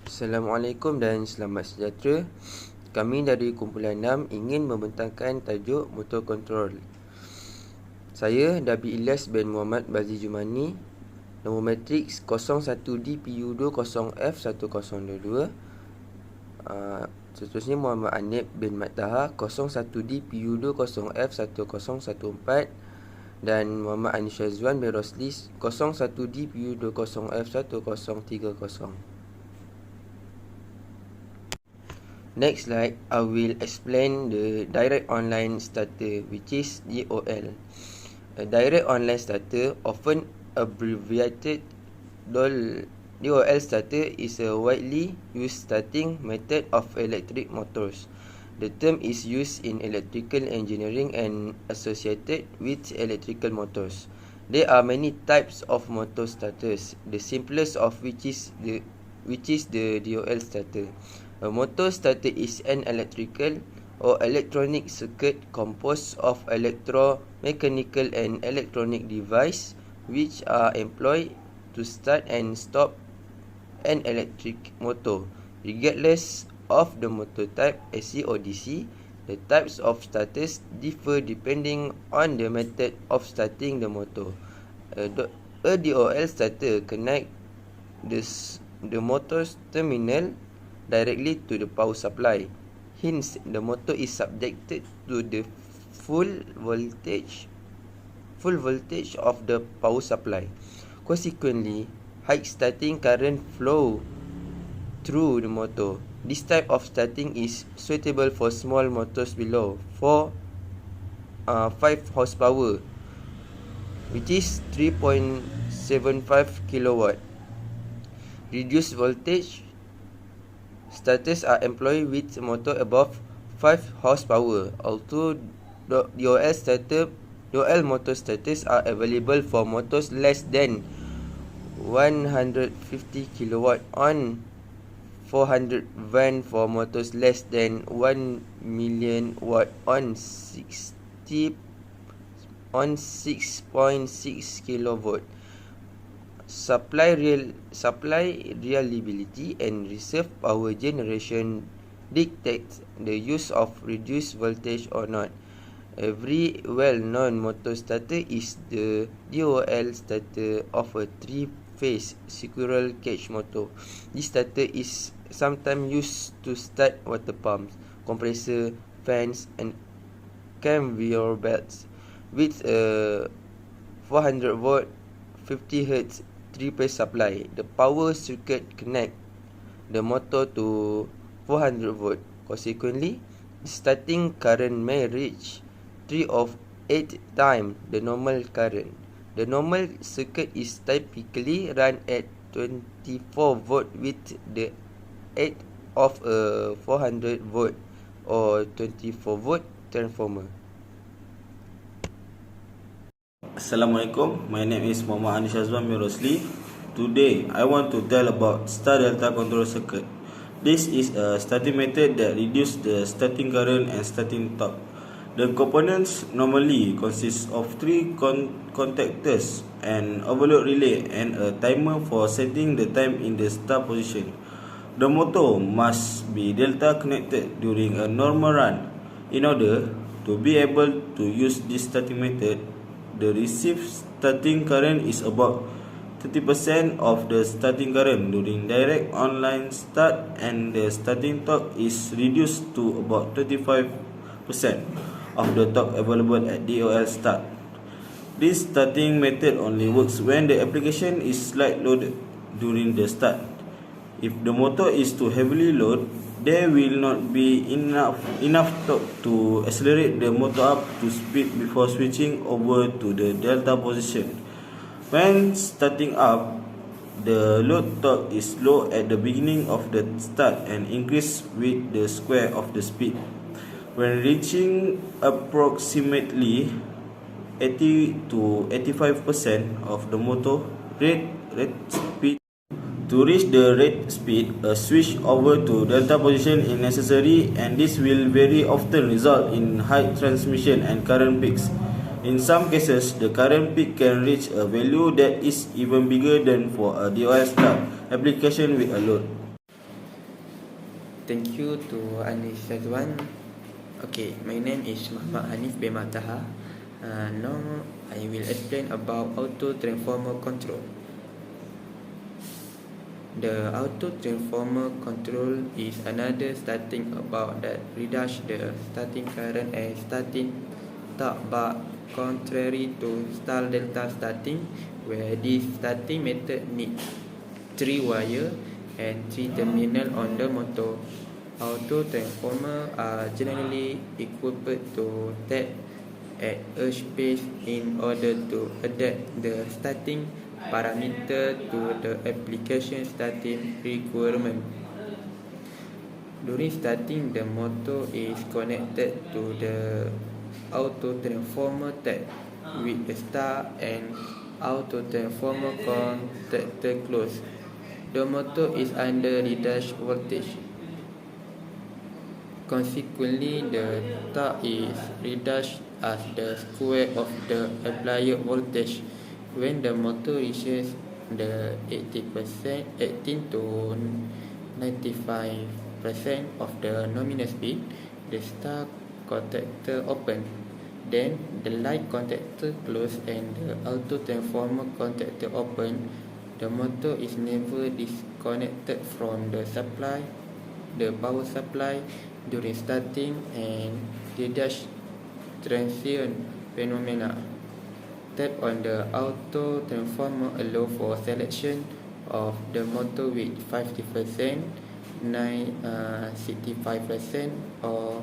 Assalamualaikum dan selamat sejahtera. Kami dari kumpulan 6 ingin membentangkan tajuk motor control. Saya Dabi Ilyas bin Muhammad Bazi Jumani, nombor matriks 01DPU20F1022. Seterusnya Muhammad Anib bin Mat Taha 01DPU20F1014 dan Muhammad Anis Syazwan bin Rosli 01DPU20F1030. Next slide, I will explain the Direct Online Starter, which is DOL. A Direct Online Starter, often abbreviated DOL starter, is a widely used starting method of electric motors. The term is used in electrical engineering and associated with electrical motors. There are many types of motor starters, the simplest of which is the DOL starter. A motor starter is an electrical or electronic circuit composed of electromechanical and electronic devices which are employed to start and stop an electric motor. Regardless of the motor type, AC or DC, the types of starters differ depending on the method of starting the motor. A DOL starter connects the motor's terminal directly to the power supply. Hence, the motor is subjected to the full voltage of the power supply. Consequently, high starting current flow through the motor. This type of starting is suitable for small motors below 5 horsepower, which is 3.75 kilowatt. Reduced voltage starters are employed with motor above 5 horsepower. Although DOL motor starters are available for motors less than 150 kilowatt on 400 van for motors less than 1 million watt on 6.6 kilovolt. Supply reliability and reserve power generation dictates the use of reduced voltage or not. Every well-known motor starter is the DOL starter of a 3-phase squirrel cage motor. This starter is sometimes used to start water pumps, compressor, fans and conveyor belts. With a 400 volt 50 Hz 3-phase supply, the power circuit connect the motor to 400 volt. Consequently, the starting current may reach 3 of 8 times the normal current. The normal circuit is typically run at 24 volt with the aid of a 400 volt or 24 volt transformer. Assalamualaikum, my name is Muhammad Anis Syazwan bin Rosli. Today, I want to tell about star delta control circuit. This is a starting method that reduces the starting current and starting torque. The components normally consist of 3 contactors, an overload relay and a timer for setting the time in the start position. The motor must be delta connected during a normal run. In order to be able to use this starting method, the received starting current is about 30% of the starting current during direct online start, and the starting torque is reduced to about 35% of the torque available at DOL start. This starting method only works when the application is slightly loaded during the start. If the motor is too heavily loaded, there will not be enough torque to accelerate the motor up to speed before switching over to the delta position. When starting up, the load torque is low at the beginning of the start and increase with the square of the speed. When reaching approximately 80 to 85% of the motor rate speed, to reach the rate speed, a switch over to delta position is necessary, and this will very often result in high transmission and current peaks. In some cases, the current peak can reach a value that is even bigger than for a DOL start application with a load. Thank you to Anis Shazwan. Okay, my name is Muhammad Hanif bin Mataha. Now I will explain about auto transformer control. The auto transformer control is another starting about that reduce the starting current and starting torque, but contrary to star delta starting, where this starting method needs 3 wire and 3 terminal on the motor. Auto transformer are generally equipped to tap at a space in order to adapt the starting parameter to the application starting requirement. During starting, the motor is connected to the auto transformer tap with the star and auto transformer contactor closed. The motor is under reduced voltage. Consequently, the torque is reduced as the square of the applied voltage. When the motor reaches the 18 to 95% of the nominal speed, the star contactor open. Then the light contactor close and the auto transformer contactor open. The motor is never disconnected from the power supply during starting and reduce transient phenomena. Tap on the auto transformer allow for selection of the motor with 50%, 65% or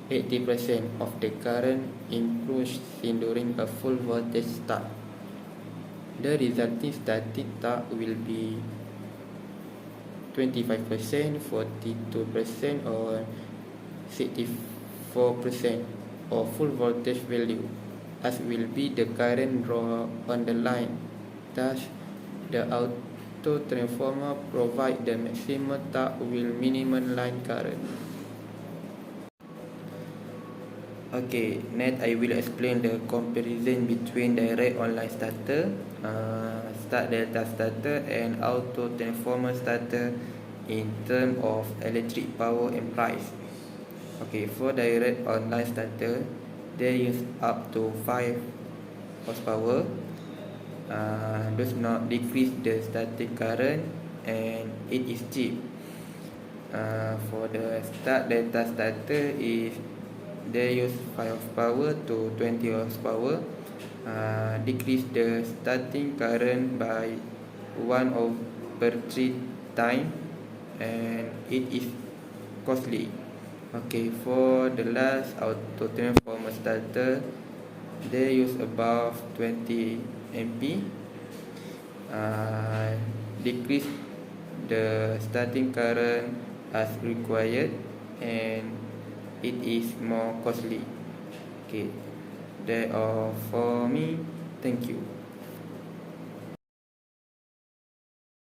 80% of the current impulse during a full voltage start. The resulting starting torque will be 25%, 42% or 64% of full voltage value, as will be the current draw on the line. Thus, the auto transformer provide the maximum torque with minimum line current. Okay, next I will explain the comparison between direct online starter, start delta starter and auto transformer starter in terms of electric power and price. Okay, for direct online starter, they use up to 5 horsepower, does not decrease the starting current, and it is cheap. For the start delta starter is they use 5 horsepower to 20 horsepower, decrease the starting current by 1/3 time, and it is costly. Okay, for the last auto transformer starter, they use above 20 MP, decrease the starting current as required, and it is more costly. Okay, that all for me. Thank you.